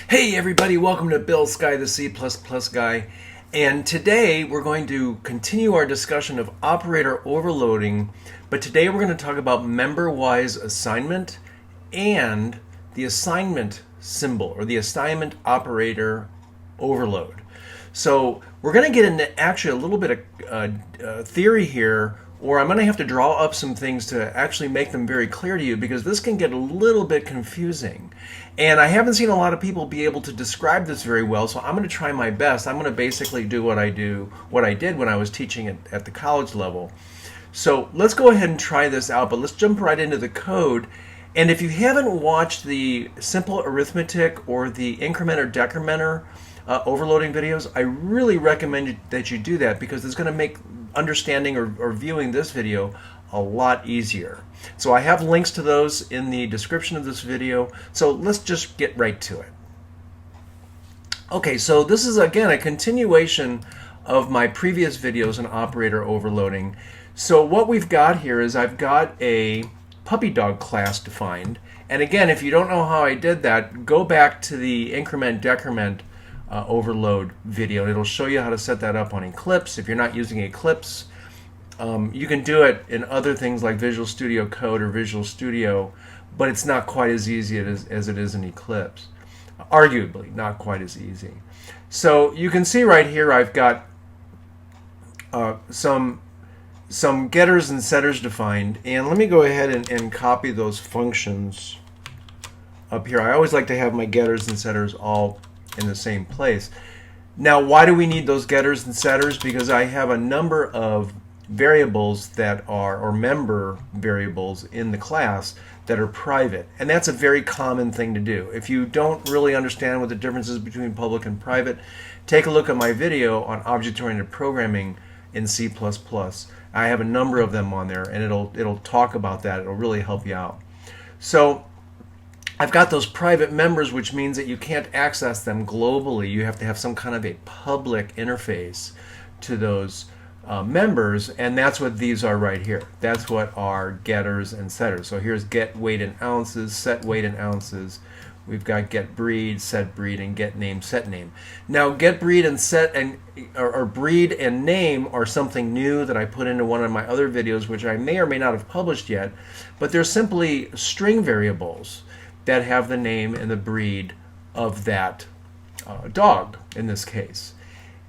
Hey everybody, welcome to Bill Sky, the C++ guy. And today we're going to continue our discussion of operator overloading, but today we're going to talk about member-wise assignment and the assignment symbol, or the assignment operator overload. So we're going to get into actually a little bit of theory here, or I'm going to have to draw up some things to actually make them very clear to you, because this can get a little bit confusing. And I haven't seen a lot of people be able to describe this very well, so I'm going to try my best. I'm going to basically do what I did when I was teaching it at the college level. So let's go ahead and try this out, but let's jump right into the code. And if you haven't watched the simple arithmetic or the increment or decrementer overloading videos, I really recommend that you do that, because it's going to make understanding or viewing this video a lot easier. So I have links to those in the description of this video, so let's just get right to it. Okay, so this is again a continuation of my previous videos on operator overloading. So what we've got here is I've got a puppy dog class defined, and again, if you don't know how I did that, go back to the increment decrement overload video, and it'll show you how to set that up on Eclipse. If you're not using Eclipse, you can do it in other things like Visual Studio Code or Visual Studio, but it's not quite as easy as it is in Eclipse. Arguably not quite as easy. So you can see right here I've got some getters and setters defined, and let me go ahead and copy those functions up here. I always like to have my getters and setters all in the same place. Now, why do we need those getters and setters? Because I have a number of variables that are, or member variables in the class that are private, and that's a very common thing to do. If you don't really understand what the difference is between public and private, take a look at my video on object-oriented programming in C++. I have a number of them on there, and it'll talk about that. It'll really help you out. So I've got those private members, which means that you can't access them globally. You have to have some kind of a public interface to those members, and that's what these are right here. That's what are getters and setters. So here's get weight in ounces, set weight in ounces. We've got get breed, set breed, and get name, set name. Now, get breed and set and or breed and name are something new that I put into one of my other videos, which I may or may not have published yet, but they're simply string variables that have the name and the breed of that dog in this case.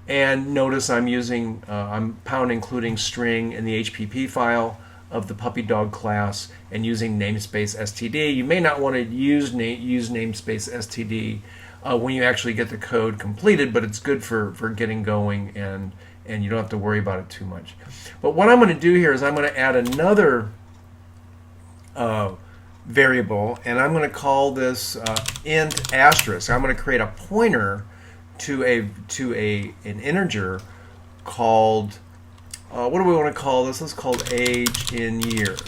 And notice I'm using, I'm pound including string in the HPP file of the puppy dog class and using namespace std. You may not want to use namespace std when you actually get the code completed, but it's good for getting going, and you don't have to worry about it too much. But what I'm going to do here is I'm going to add another variable, and I'm going to call this int asterisk. I'm going to create a pointer to an integer called what do we want to call this? Let's call it age in years.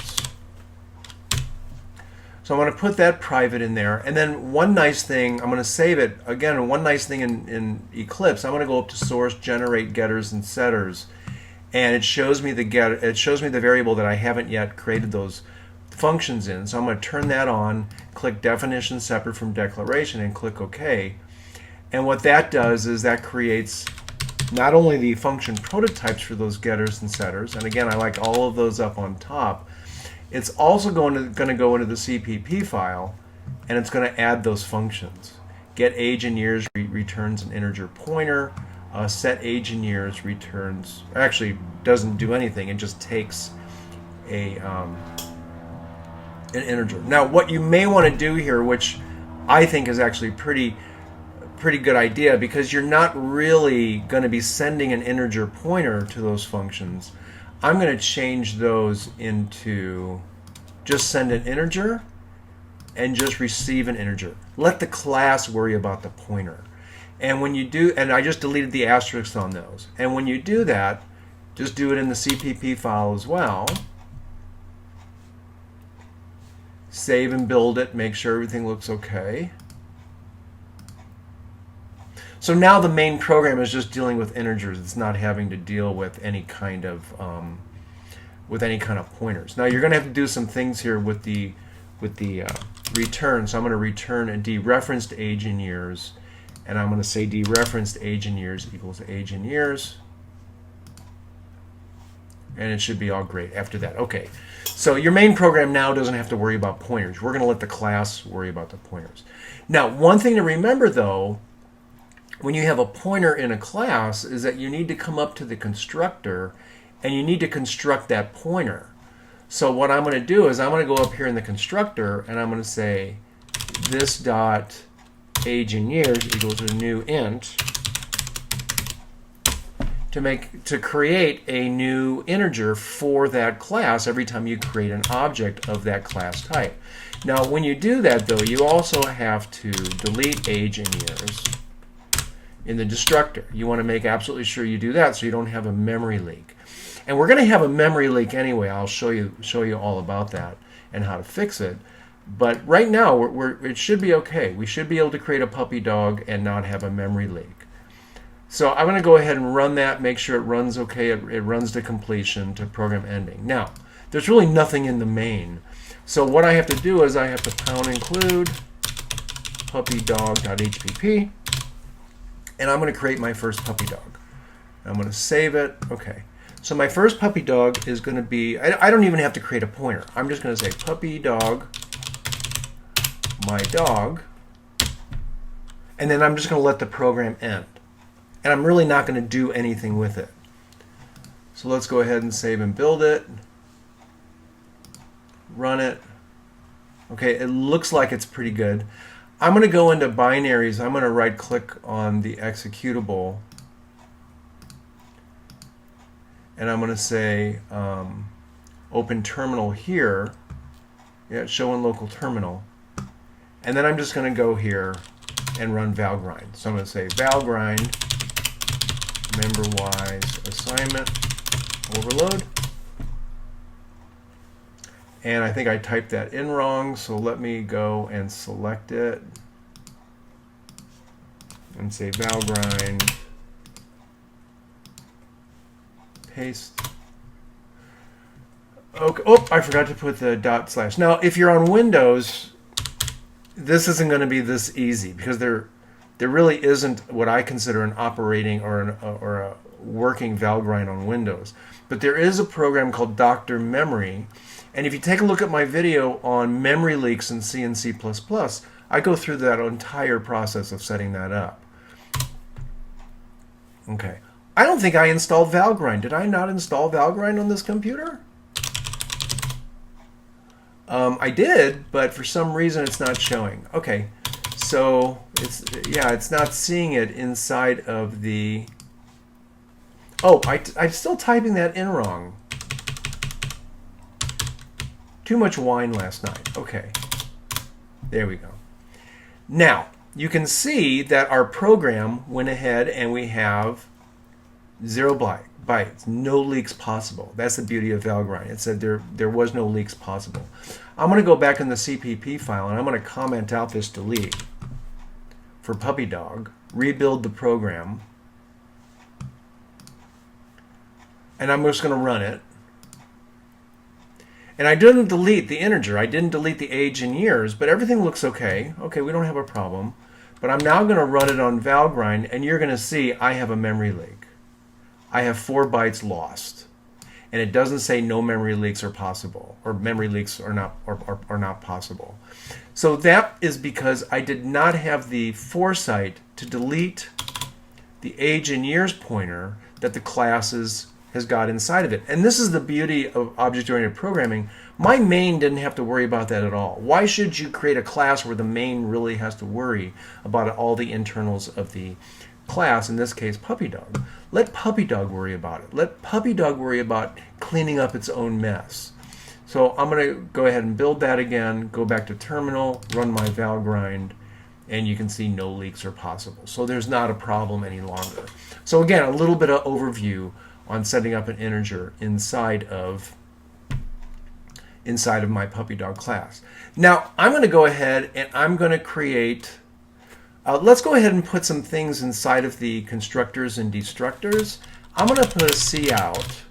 So I'm going to put that private in there, and then one nice thing, I'm going to save it again. One nice thing in Eclipse, I'm going to go up to source, generate getters and setters, and it shows me the variable that I haven't yet created those functions in. So I'm going to turn that on, click definition separate from declaration, and click OK. And what that does is that creates not only the function prototypes for those getters and setters, and again I like all of those up on top, it's also going to go into the CPP file, and it's going to add those functions. Get age in years returns an integer pointer. Set age in years returns, actually doesn't do anything, it just takes an integer. Now what you may want to do here, which I think is actually pretty good idea, because you're not really going to be sending an integer pointer to those functions, I'm going to change those into just send an integer and just receive an integer. Let the class worry about the pointer. And when you do, and I just deleted the asterisks on those, and when you do that, just do it in the CPP file as well. Save and build it, make sure everything looks okay. So now the main program is just dealing with integers. It's not having to deal with any kind of pointers. Now you're going to have to do some things here with the return. So I'm going to return a dereferenced age in years, and I'm going to say dereferenced age in years equals age in years. And it should be all great after that. Okay, so your main program now doesn't have to worry about pointers. We're going to let the class worry about the pointers. Now, one thing to remember, though, when you have a pointer in a class is that you need to come up to the constructor and you need to construct that pointer. So what I'm going to do is I'm going to go up here in the constructor and I'm going to say this dot age in years equals a new int to create a new integer for that class every time you create an object of that class type. Now, when you do that, though, you also have to delete age in years in the destructor. You want to make absolutely sure you do that so you don't have a memory leak. And we're going to have a memory leak anyway. I'll show you all about that and how to fix it. But right now, it should be okay. We should be able to create a puppy dog and not have a memory leak. So I'm going to go ahead and run that, make sure it runs okay. It runs to completion to program ending. Now, there's really nothing in the main. So what I have to do is I have to pound include puppydog.hpp, and I'm going to create my first puppy dog. I'm going to save it. Okay. So my first puppy dog is going to be, I don't even have to create a pointer. I'm just going to say puppy dog, my dog, and then I'm just going to let the program end. And I'm really not going to do anything with it. So let's go ahead and save and build it. Run it. Okay, it looks like it's pretty good. I'm going to go into binaries. I'm going to right click on the executable. And I'm going to say open terminal here. Yeah, show in local terminal. And then I'm just going to go here and run valgrind. So I'm going to say valgrind member-wise assignment overload. And I think I typed that in wrong, so let me go and select it and say valgrind paste. Okay. Oh, I forgot to put the dot slash. Now, if you're on Windows, this isn't going to be this easy because there really isn't what I consider an operating or a working valgrind on Windows. But there is a program called Dr. Memory, and if you take a look at my video on memory leaks in C and C++, I go through that entire process of setting that up. Okay. I don't think I installed valgrind. Did I not install valgrind on this computer? I did, but for some reason it's not showing. Okay. So it's not seeing it inside of the. Oh, I'm still typing that in wrong. Too much wine last night. Okay, there we go. Now you can see that our program went ahead and we have 0 bytes, no leaks possible. That's the beauty of valgrind. It said there was no leaks possible. I'm going to go back in the CPP file and I'm going to comment out this delete for puppy dog, rebuild the program, and I'm just going to run it. And I didn't delete the integer. I didn't delete the age in years, but everything looks okay. Okay, we don't have a problem. But I'm now going to run it on valgrind, and you're going to see I have a memory leak. I have 4 bytes lost. And it doesn't say no memory leaks are possible, or memory leaks are not possible. So that is because I did not have the foresight to delete the age and years pointer that the classes has got inside of it. And this is the beauty of object-oriented programming. My main didn't have to worry about that at all. Why should you create a class where the main really has to worry about all the internals of the class, in this case puppy dog? Let puppy dog worry about it. Let puppy dog worry about cleaning up its own mess. So I'm going to go ahead and build that again, go back to terminal, run my valgrind, and you can see no leaks are possible. So there's not a problem any longer. So again, a little bit of overview on setting up an integer inside of my puppy dog class. Now I'm going to go ahead and I'm going to create. Let's go ahead and put some things inside of the constructors and destructors. I'm going to put a cout.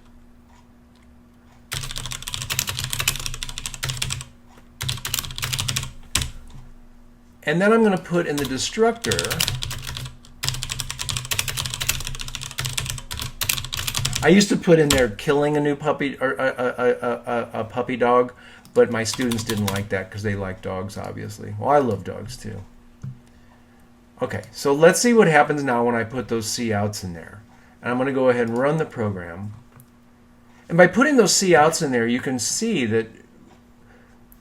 And then I'm going to put in the destructor I used to put in there killing a new puppy or a puppy dog, but my students didn't like that because they like dogs, obviously. Well, I love dogs too. Okay, so let's see what happens now when I put those couts in there. And I'm going to go ahead and run the program. And by putting those couts in there, you can see that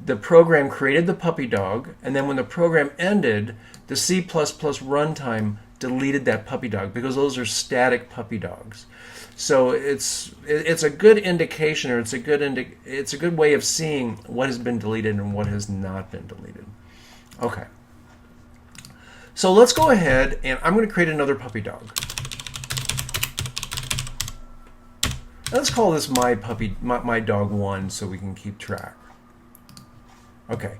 the program created the puppy dog, and then when the program ended, the C++ runtime deleted that puppy dog because those are static puppy dogs. So it's a good indication, or it's a good way of seeing what has been deleted and what has not been deleted. Okay. So let's go ahead and I'm going to create another puppy dog. Let's call this my dog 1 so we can keep track. Okay.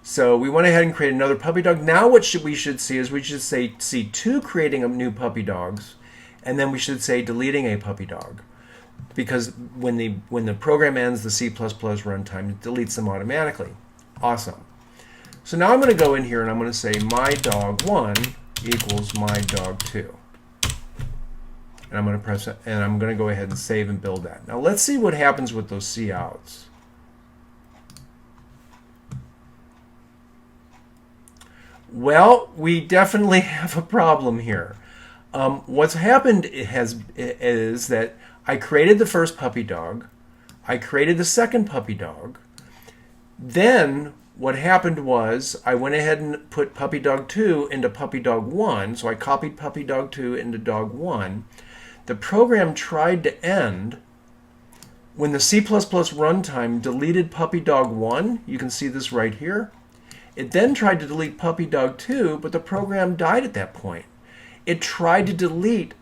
So we went ahead and created another puppy dog. Now what we should see is we should say C2 creating a new puppy dogs, and then we should say deleting a puppy dog, because when the program ends, the C++ runtime deletes them automatically. Awesome. So now I'm going to go in here and I'm going to say my dog 1 equals my dog 2. And I'm going to press it, and I'm going to go ahead and save and build that. Now let's see what happens with those couts. Well, we definitely have a problem here. What's happened is that I created the first puppy dog, I created the second puppy dog, then what happened was I went ahead and put puppy dog 2 into puppy dog 1, so I copied puppy dog 2 into dog 1. The program tried to end when the C++ runtime deleted puppy dog 1. You can see this right here. It then tried to delete puppy dog 2, but the program died at that point. It tried to delete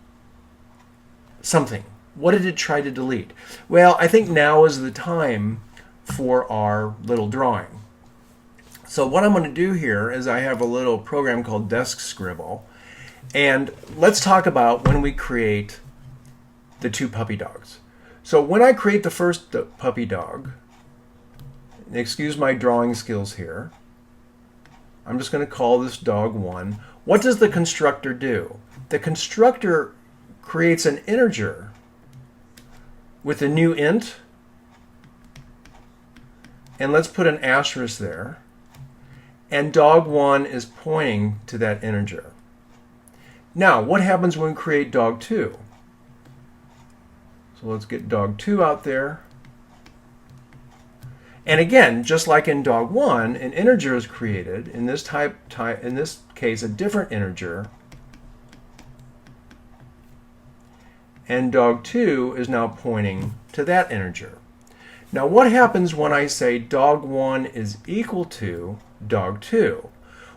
something. What did it try to delete? Well, I think now is the time for our little drawing. So what I'm going to do here is I have a little program called Desk Scribble, and let's talk about when we create the two puppy dogs. So when I create the first puppy dog, excuse my drawing skills here, I'm just going to call this dog 1. What does the constructor do? The constructor creates an integer with a new int, and let's put an asterisk there, and dog 1 is pointing to that integer. Now, what happens when we create dog 2? So let's get dog 2 out there. And again, just like in dog 1, an integer is created. In this case, a different integer. And dog 2 is now pointing to that integer. Now, what happens when I say dog 1 is equal to dog 2?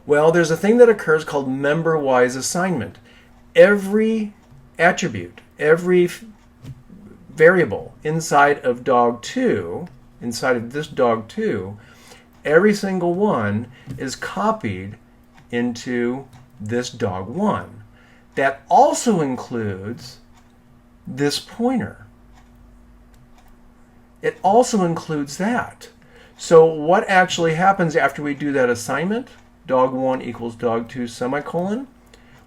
Well, there's a thing that occurs called member-wise assignment. Every attribute, every variable inside of dog 2, inside of this dog 2, every single one is copied into this dog 1. That also includes this pointer. It also includes that. So what actually happens after we do that assignment, dog 1 equals dog 2 semicolon?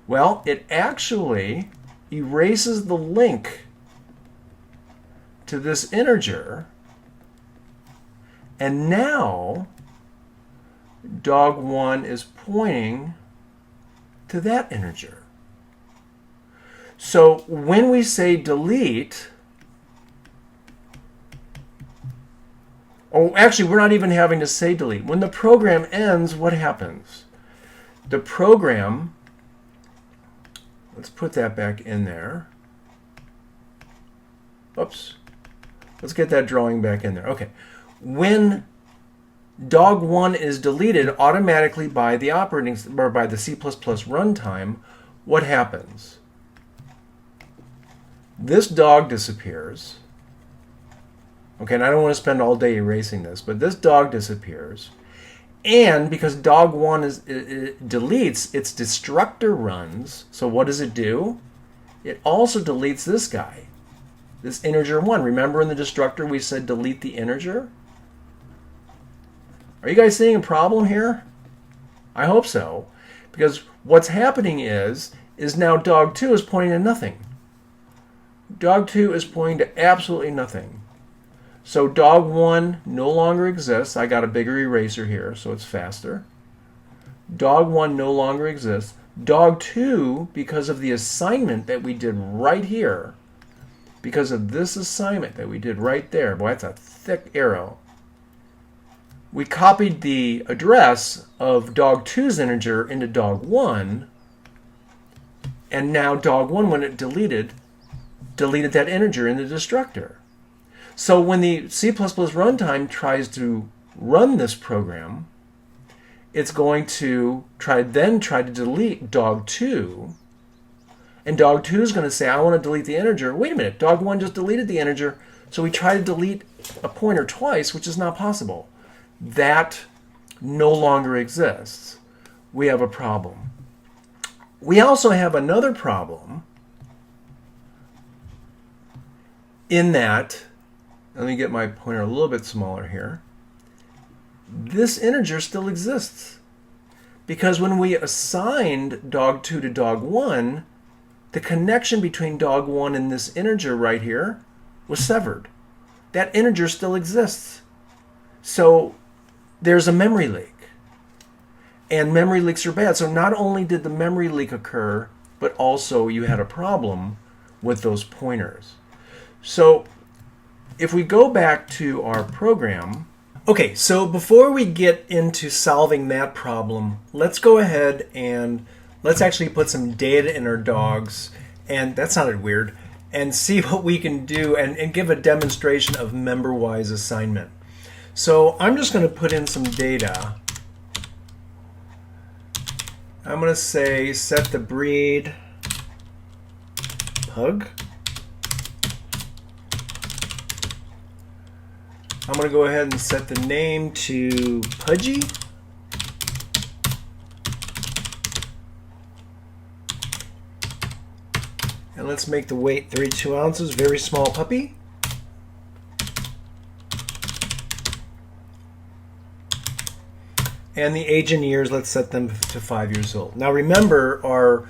Well, it actually erases the link to this integer, and now dog 1 is pointing to that integer. So when we say delete, actually we're not even having to say delete. When the program ends, what happens? The program, let's put that back in there. Oops. Let's get that drawing back in there. Okay. When dog 1 is deleted automatically by the by the C++ runtime, what happens? This dog disappears. Okay, and I don't want to spend all day erasing this, but this dog disappears. And because dog 1 it deletes, its destructor runs. So what does it do? It also deletes this guy, this integer 1. Remember in the destructor we said delete the integer? Are you guys seeing a problem here? I hope so, because what's happening is now dog 2 is pointing to nothing. Dog 2 is pointing to absolutely nothing. So dog 1 no longer exists. I got a bigger eraser here, so it's faster. Dog 1 no longer exists. Dog 2, because of the assignment that we did right here, because of this assignment that we did right there, boy, that's a thick arrow. We copied the address of dog 2's integer into dog 1, and now dog 1, when it deleted that integer in the destructor. So when the C++ runtime tries to run this program, it's going to try to delete dog 2, and dog 2 is going to say, I want to delete the integer. Wait a minute, dog 1 just deleted the integer, so we try to delete a pointer twice, which is not possible. That no longer exists. We have a problem. We also have another problem in that, let me get my pointer a little bit smaller here, this integer still exists. Because when we assigned dog 2 to dog 1, the connection between dog 1 and this integer right here was severed. That integer still exists. So there's a memory leak. And memory leaks are bad. So not only did the memory leak occur, but also you had a problem with those pointers. So if we go back to our program, okay, so before we get into solving that problem, let's go ahead and let's actually put some data in our dogs, and that sounded weird, and see what we can do and give a demonstration of member-wise assignment. So I'm just going to put in some data. I'm going to say set the breed pug. I'm going to go ahead and set the name to Pudgy. And let's make the weight 32 ounces, very small puppy. And the age in years, let's set them to 5 years old. Now remember, our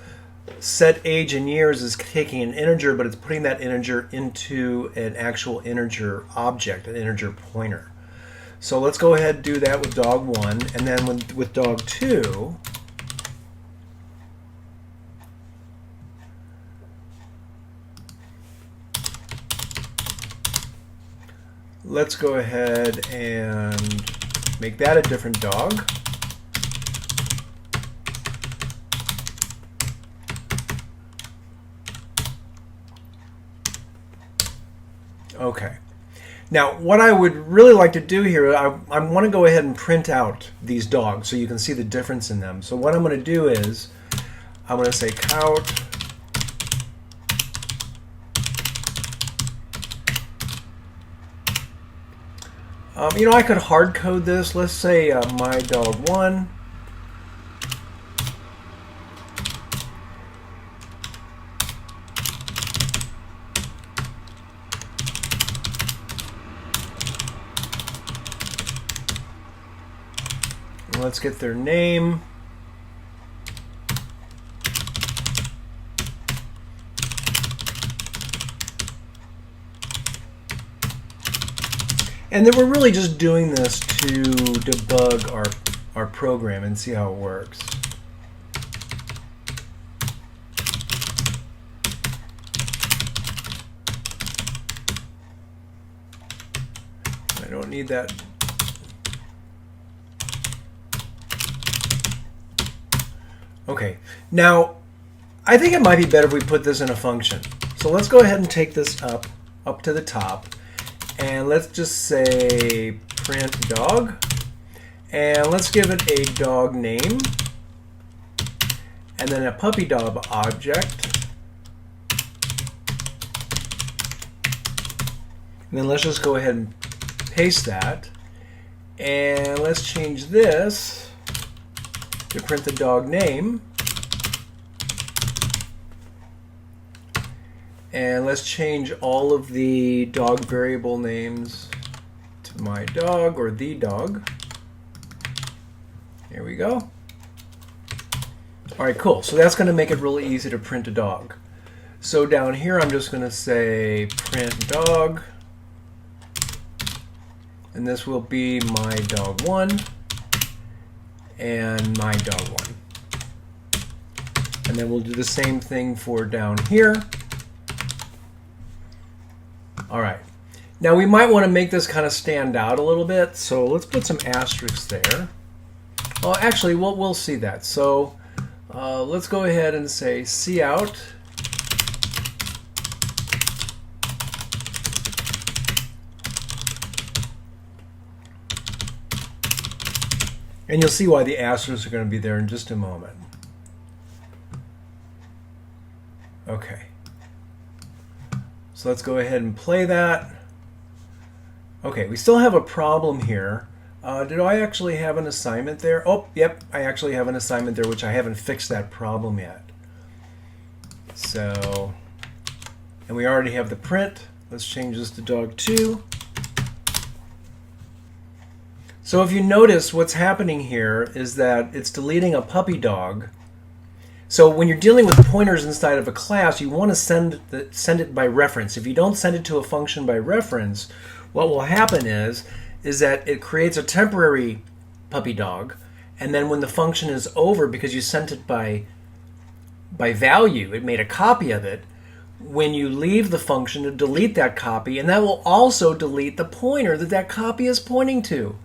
set age in years is taking an integer, but it's putting that integer into an actual integer object, an integer pointer. So let's go ahead and do that with dog 1, and then with dog 2, let's go ahead and make that a different dog. Okay. Now, what I would really like to do here, I want to go ahead and print out these dogs so you can see the difference in them. So what I'm going to do is, I'm going to say count you know, I could hard code this. Let's say my dog 1. Let's get their name. And then we're really just doing this to debug our program and see how it works. I don't need that. Okay, now I think it might be better if we put this in a function. So let's go ahead and take this up to the top, and let's just say print dog, and let's give it a dog name, and then a puppy dog object, and then let's just go ahead and paste that, and let's change this to print the dog name, and let's change all of the dog variable names to my dog or the dog. Here we go. All right, cool. So that's going to make it really easy to print a dog. So down here, I'm just going to say print dog. And this will be my dog 1 and my dog 1. And then we'll do the same thing for down here. All right. Now we might want to make this kind of stand out a little bit. So let's put some asterisks there. Oh, actually, we'll see that. So let's go ahead and say cout. And you'll see why the asterisks are going to be there in just a moment. Okay. So let's go ahead and play that. Okay, we still have a problem here. Did I actually have an assignment there? Oh, yep, I actually have an assignment there, which I haven't fixed that problem yet. So, and we already have the print. Let's change this to dog 2. So if you notice, what's happening here is that it's deleting a puppy dog. So when you're dealing with pointers inside of a class, you want to send it by reference. If you don't send it to a function by reference, what will happen is that it creates a temporary puppy dog, and then when the function is over, because you sent it by value, it made a copy of it, when you leave the function to delete that copy, and that will also delete the pointer that copy is pointing to.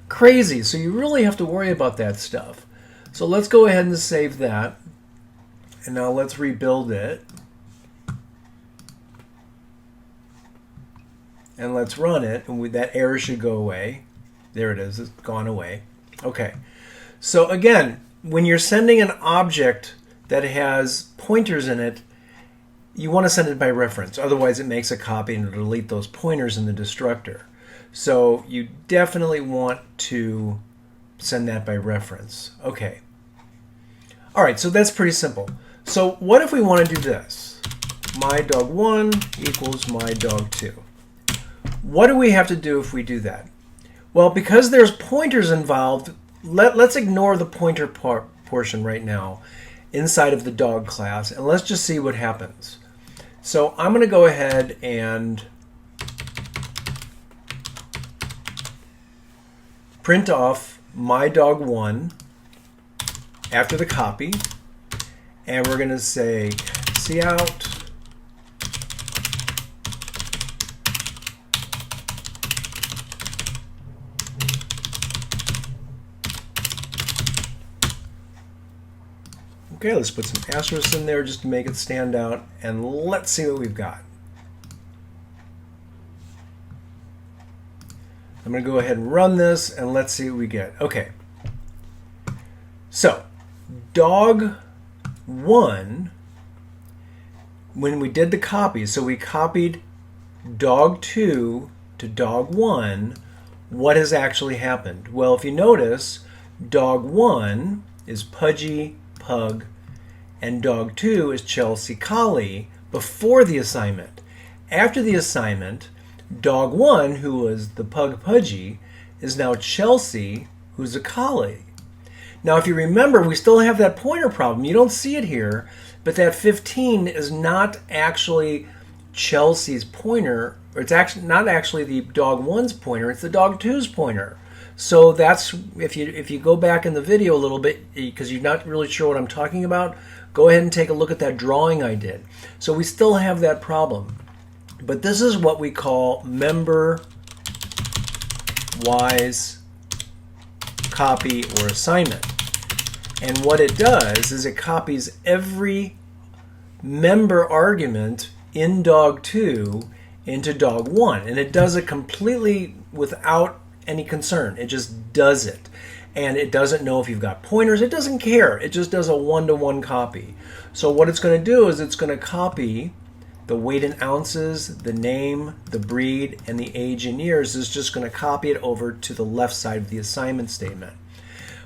Crazy. So you really have to worry about that stuff. So let's go ahead and save that. And now let's rebuild it. And let's run it, and that error should go away. There it is, it's gone away. Okay, so again, when you're sending an object that has pointers in it, you want to send it by reference. Otherwise, it makes a copy and it'll delete those pointers in the destructor. So you definitely want to send that by reference. Okay. All right, so that's pretty simple. So what if we want to do this? My dog 1 equals my dog 2. What do we have to do if we do that? Well, because there's pointers involved, let's ignore the pointer portion right now inside of the dog class, and let's just see what happens. So I'm going to go ahead and print off my dog 1 after the copy, and we're going to say cout. Okay, let's put some asterisks in there just to make it stand out, and let's see what we've got. I'm going to go ahead and run this, and let's see what we get. Okay. So, dog 1, when we did the copy, so we copied dog 2 to dog 1, what has actually happened? Well, if you notice, dog 1 is Pudgy, Pug, and dog 2 is Chelsea Collie before the assignment. After the assignment, dog 1, who was the Pug Pudgy, is now Chelsea, who's a Collie. Now, if you remember, we still have that pointer problem. You don't see it here, but that 15 is not actually Chelsea's pointer, or it's actually not actually the dog 1's pointer, it's the dog 2's pointer. So that's, if you go back in the video a little bit, because you're not really sure what I'm talking about, go ahead and take a look at that drawing I did. So we still have that problem. But this is what we call member-wise copy or assignment. And what it does is it copies every member argument in dog 2 into dog 1. And it does it completely without any concern. It just does it. And it doesn't know if you've got pointers. It doesn't care. It just does a one-to-one copy. So what it's going to do is it's going to copy the weight in ounces, the name, the breed, and the age in years. Is just going to copy it over to the left side of the assignment statement.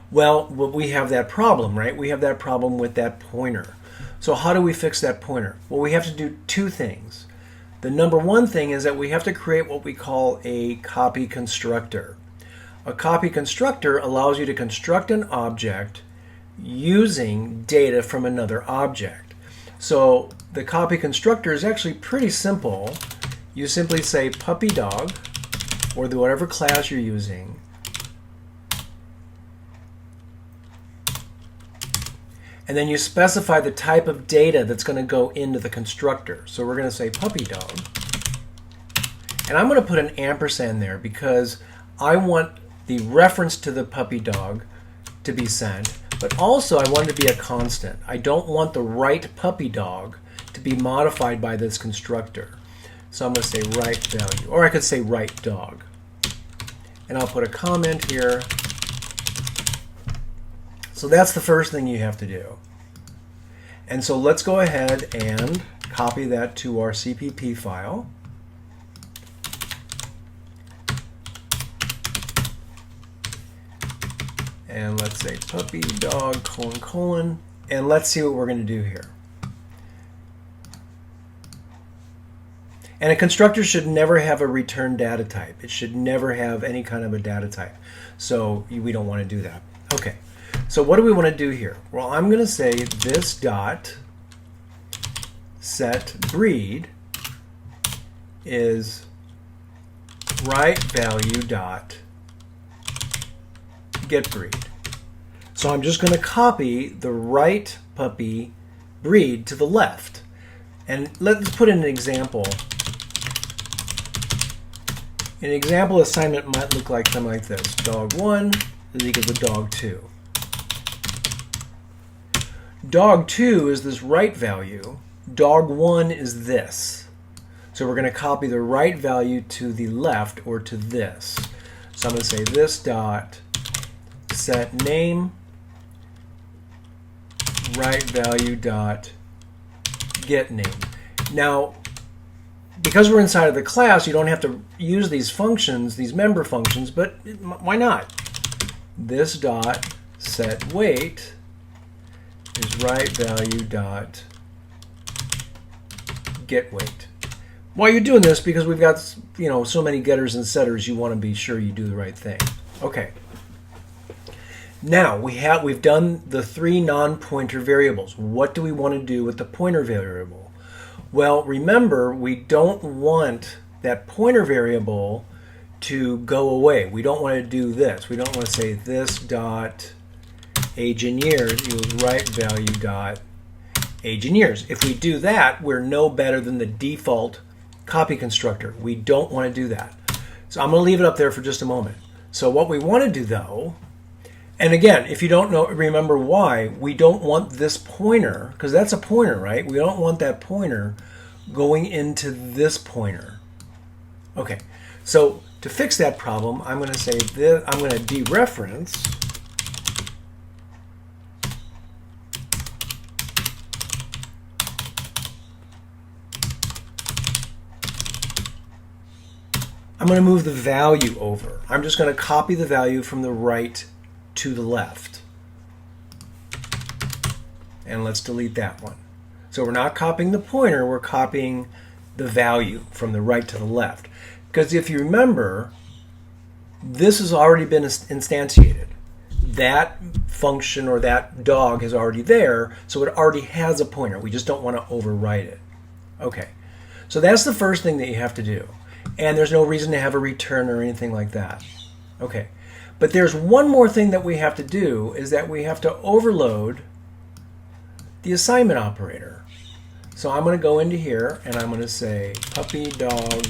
Well, we have that problem, right? We have that problem with that pointer. So how do we fix that pointer? Well, we have to do two things. The number one thing is that we have to create what we call a copy constructor. A copy constructor allows you to construct an object using data from another object. So the copy constructor is actually pretty simple. You simply say puppy dog, or the whatever class you're using, and then you specify the type of data that's going to go into the constructor. So we're going to say puppy dog, and I'm going to put an ampersand there because I want the reference to the puppy dog to be sent, but also I want it to be a constant. I don't want the right puppy dog to be modified by this constructor. So I'm going to say right value, or I could say right dog. And I'll put a comment here. So that's the first thing you have to do. And so let's go ahead and copy that to our CPP file. And let's say puppy dog colon colon, and let's see what we're going to do here. And a constructor should never have a return data type. It should never have any kind of a data type. So we don't want to do that. Okay, so what do we want to do here? Well, I'm going to say this dot set breed is right value dot get breed. So I'm just going to copy the right puppy breed to the left. And let's put in an example. An example assignment might look like something like this. Dog 1 is equal to dog 2. Dog 2 is this right value. Dog 1 is this. So we're going to copy the right value to the left, or to this. So I'm going to say this dot set name right value dot get name. Now, because we're inside of the class, you don't have to use these functions, these member functions, but why not? This dot set weight is right value dot get weight. Why you're doing this? Because we've got, so many getters and setters, you want to be sure you do the right thing. Okay. Now we've done the 3 non-pointer variables. What do we want to do with the pointer variable? Well, remember, we don't want that pointer variable to go away. We don't want to do this. We don't want to say this dot age in years equals right value dot age in years. If we do that, we're no better than the default copy constructor. We don't want to do that. So I'm going to leave it up there for just a moment. So what we want to do, though, and again, if you don't remember why, we don't want this pointer, because that's a pointer, right? We don't want that pointer going into this pointer. Okay, so to fix that problem, I'm going to say this, I'm going to dereference I'm going to move the value over. I'm just going to copy the value from the right to the left. And let's delete that one. So we're not copying the pointer, we're copying the value from the right to the left. Because if you remember, this has already been instantiated. That function or that dog is already there, so it already has a pointer. We just don't want to overwrite it. Okay, so that's the first thing that you have to do. And there's no reason to have a return or anything like that. Okay. But there's one more thing that we have to do, is that we have to overload the assignment operator. So I'm going to go into here and I'm going to say puppy dog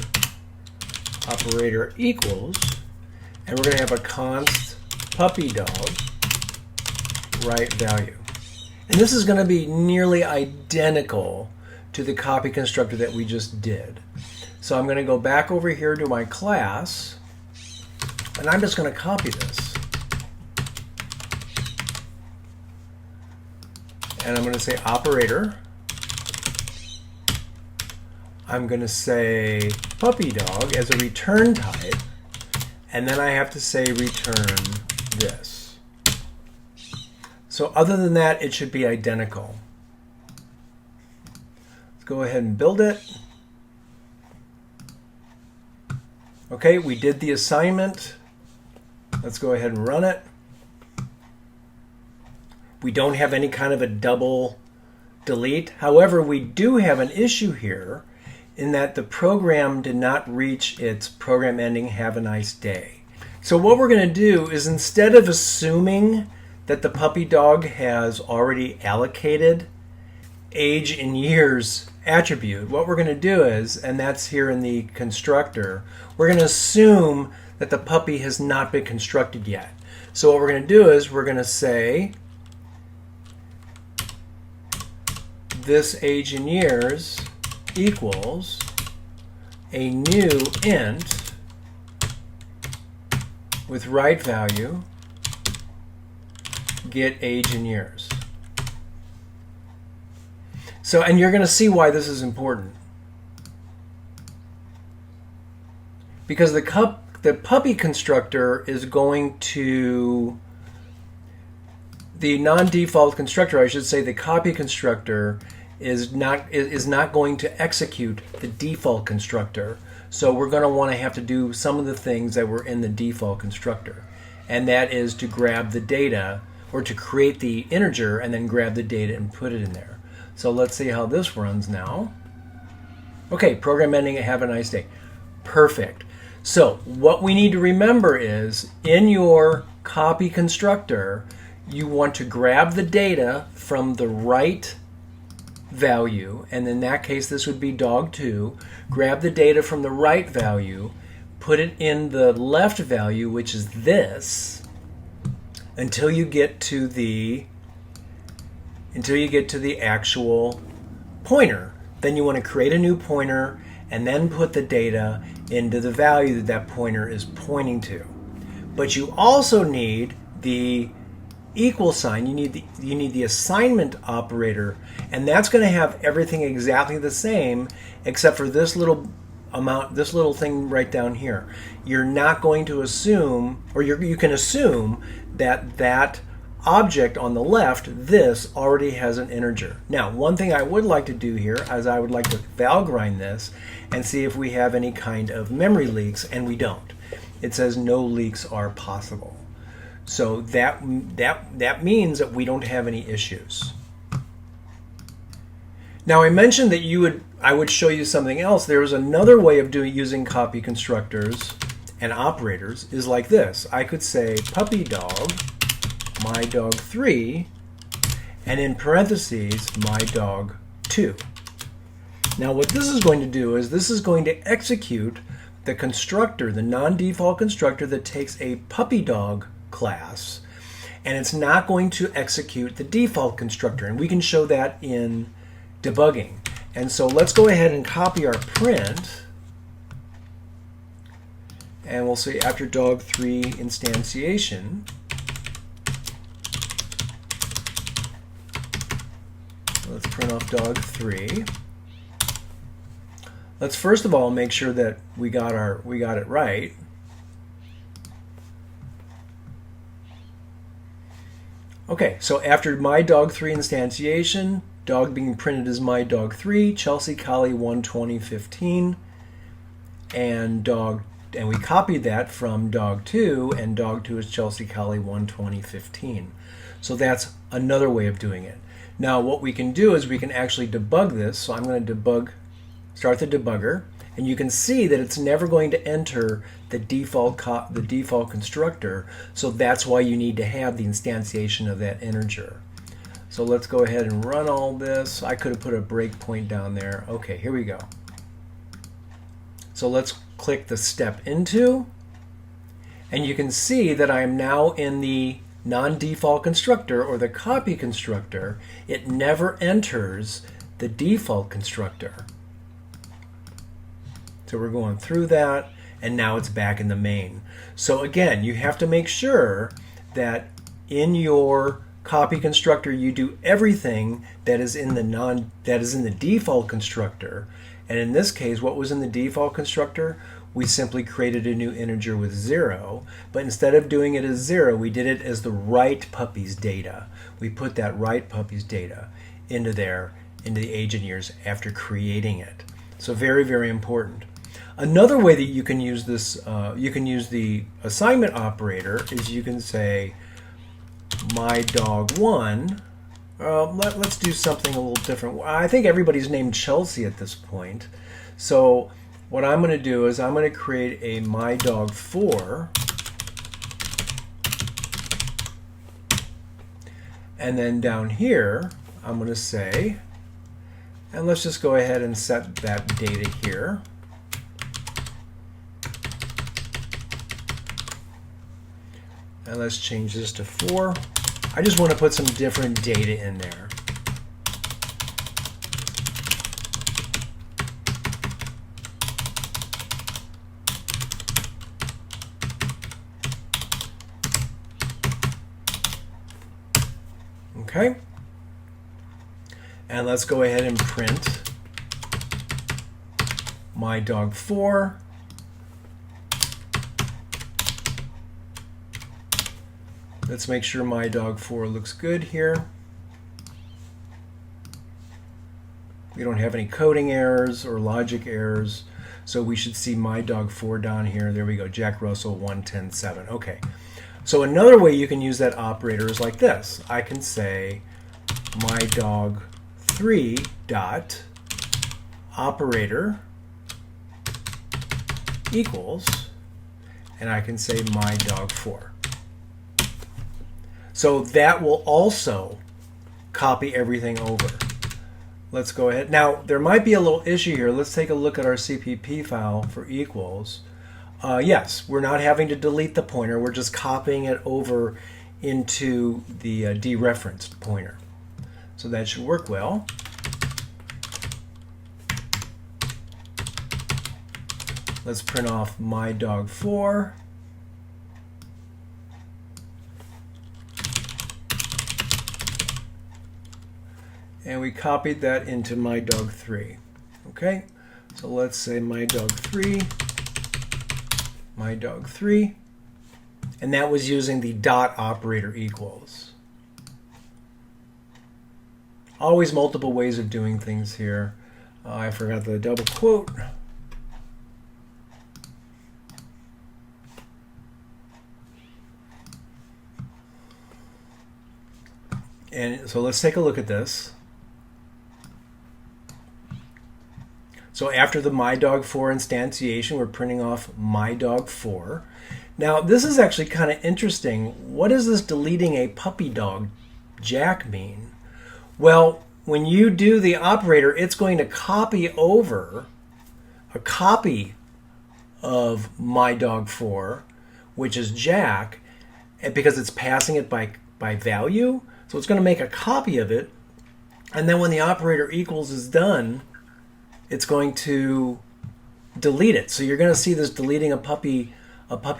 operator equals, and we're going to have a const puppy dog right value. And this is going to be nearly identical to the copy constructor that we just did. So I'm going to go back over here to my class, and I'm just going to copy this. And I'm going to say operator. I'm going to say puppy dog as a return type, and then I have to say return this. So other than that, it should be identical. Let's go ahead and build it. Okay, we did the assignment. Let's go ahead and run it. We don't have any kind of a double delete. However, we do have an issue here in that the program did not reach its program ending "have a nice day." So what we're going to do is, instead of assuming that the puppy dog has already allocated age in years attribute, what we're going to do is, and that's here in the constructor, we're going to assume that the puppy has not been constructed yet. So what we're going to do is we're going to say this age in years equals a new int with right value get age in years. So, and you're going to see why this is important. Because the puppy constructor is going to, the non-default constructor, I should say, the copy constructor is not going to execute the default constructor. So we're going to have to do some of the things that were in the default constructor. And that is to grab the data, or to create the integer and then grab the data and put it in there. So let's see how this runs now. Okay, program ending, have a nice day. Perfect. So what we need to remember is, in your copy constructor, you want to grab the data from the right value, and in that case this would be dog2. Grab the data from the right value, put it in the left value, which is this, until you get to the actual pointer. Then you want to create a new pointer and then put the data into the value that that pointer is pointing to. But you also need the equal sign. You need the assignment operator, and that's going to have everything exactly the same except for this little amount, this little thing right down here. You're not going to assume, or you can assume that object on the left, this already has an integer. Now, one thing I would like to do here is I would like to val grind this and see if we have any kind of memory leaks, and we don't. It says no leaks are possible. So that means that we don't have any issues. Now, I mentioned that I would show you something else. There is another way of using copy constructors and operators is like this. I could say puppy dog, my dog 3, and in parentheses, my dog 2. Now what this is going to do is this is going to execute the constructor, the non-default constructor that takes a puppy dog class, and it's not going to execute the default constructor, and we can show that in debugging. And so let's go ahead and copy our print, and we'll say after dog 3 instantiation, let's print off dog 3. Let's first of all make sure that we got it right. Okay, so after my dog 3 instantiation, dog being printed as my dog 3, Chelsea Collie 12015, and we copied that from dog 2, and dog 2 is Chelsea Collie 12015. So that's another way of doing it. Now what we can do is we can actually debug this. So I'm going to start the debugger, and you can see that it's never going to enter the default constructor. So that's why you need to have the instantiation of that integer. So let's go ahead and run all this. I could have put a breakpoint down there. Okay, here we go. So let's click the step into, and you can see that I am now in the non-default constructor, or the copy constructor. It never enters the default constructor. So we're going through that, and now it's back in the main. So again, you have to make sure that in your copy constructor you do everything that is in the default constructor. And in this case, what was in the default constructor? We simply created a new integer with 0, but instead of doing it as 0, we did it as the right puppy's data. We put that right puppy's data into the age and years after creating it. So very, very important. Another way that you can use this, you can use the assignment operator, is you can say my dog 1. Let's do something a little different. I think everybody's named Chelsea at this point. So what I'm going to do is I'm going to create a my dog 4. And then down here, I'm going to say, and let's just go ahead and set that data here. And let's change this to 4. I just want to put some different data in there. Okay. And let's go ahead and print my dog 4. Let's make sure my dog 4 looks good here. We don't have any coding errors or logic errors, so we should see my dog 4 down here. There we go, Jack Russell 110.7. Okay, so another way you can use that operator is like this. I can say my dog 3 dot operator equals, and I can say my dog 4. So that will also copy everything over. Let's go ahead. Now, there might be a little issue here. Let's take a look at our CPP file for equals. Yes, we're not having to delete the pointer. We're just copying it over into the dereferenced pointer. So that should work well. Let's print off my dog 4. And we copied that into my dog 3. Okay, so let's say my dog 3, my dog 3, and that was using the dot operator equals. Always multiple ways of doing things here. I forgot the double quote. And so let's take a look at this. So after the my dog 4 instantiation, we're printing off my dog 4. Now this is actually kind of interesting. What does this deleting a puppy dog Jack mean? Well, when you do the operator, it's going to copy over a copy of my dog 4, which is Jack, because it's passing it by value. So it's going to make a copy of it, and then when the operator equals is done, it's going to delete it. So you're going to see this deleting a puppy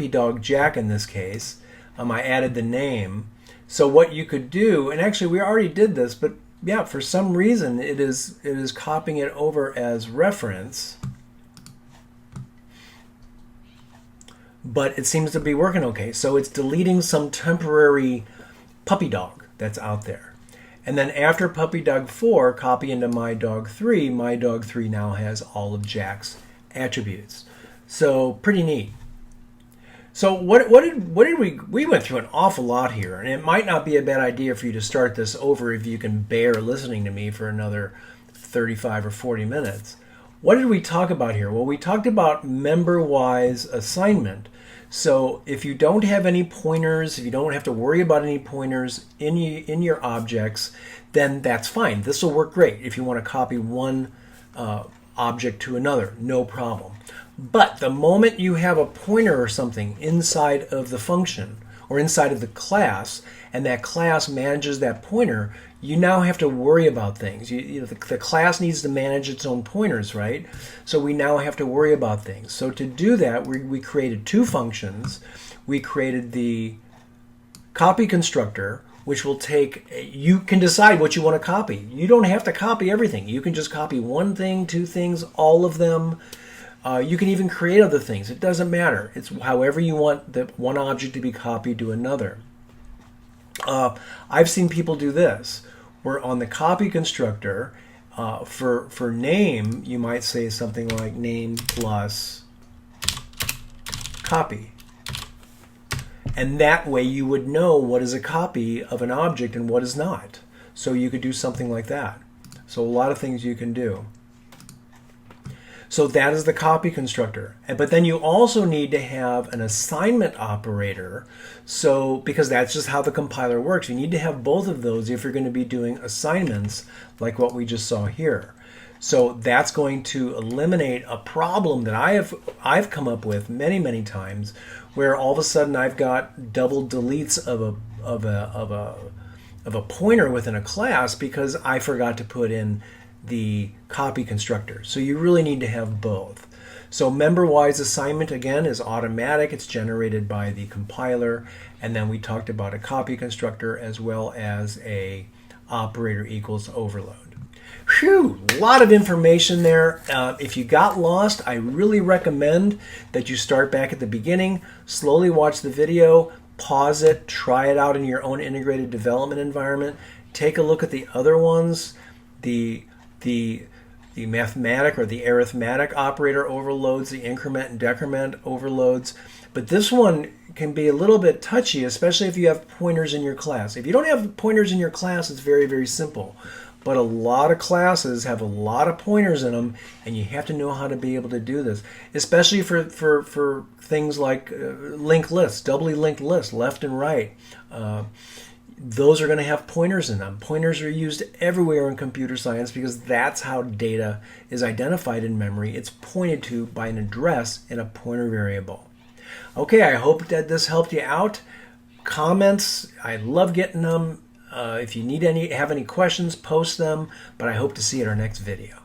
dog Jack in this case. I added the name. So what you could do, and actually we already did this, but yeah, for some reason it is copying it over as reference. But it seems to be working okay. So it's deleting some temporary puppy dog that's out there. And then after puppy dog 4, copy into my dog 3. My dog 3 now has all of Jack's attributes. So pretty neat. So what did we went through an awful lot here, and it might not be a bad idea for you to start this over if you can bear listening to me for another 35 or 40 minutes. What did we talk about here? Well, we talked about member-wise assignment. So if you don't have any pointers, if you don't have to worry about any pointers in your objects, then that's fine. This will work great if you want to copy one object to another, no problem. But the moment you have a pointer or something inside of the function or inside of the class, and that class manages that pointer, you now have to worry about things. The class needs to manage its own pointers, right? So we now have to worry about things. So to do that, we created two functions. We created the copy constructor, which will take, you can decide what you want to copy. You don't have to copy everything. You can just copy one thing, two things, all of them. You can even create other things. It doesn't matter. It's however you want that one object to be copied to another. I've seen people do this, where on the copy constructor, for name, you might say something like name plus copy. And that way you would know what is a copy of an object and what is not. So you could do something like that. So a lot of things you can do. So that is the copy constructor. But then you also need to have an assignment operator. So because that's just how the compiler works. You need to have both of those if you're going to be doing assignments like what we just saw here. So that's going to eliminate a problem that I've come up with many times, where all of a sudden I've got double deletes of a pointer within a class because I forgot to put in the copy constructor. So you really need to have both. So member-wise assignment, again, is automatic. It's generated by the compiler. And then we talked about a copy constructor as well as a operator equals overload. Phew, a lot of information there. If you got lost, I really recommend that you start back at the beginning, slowly watch the video, pause it, try it out in your own integrated development environment. Take a look at the other ones, the mathematic or the arithmetic operator overloads, the increment and decrement overloads. But this one can be a little bit touchy, especially if you have pointers in your class. If you don't have pointers in your class, it's very simple. But a lot of classes have a lot of pointers in them, and you have to know how to be able to do this, especially for things like linked lists, doubly linked lists, left and right. Those are going to have pointers in them. Pointers are used everywhere in computer science because that's how data is identified in memory. It's pointed to by an address in a pointer variable. Okay, I hope that this helped you out. Comments, I love getting them. If you have any questions, post them, but I hope to see you in our next video.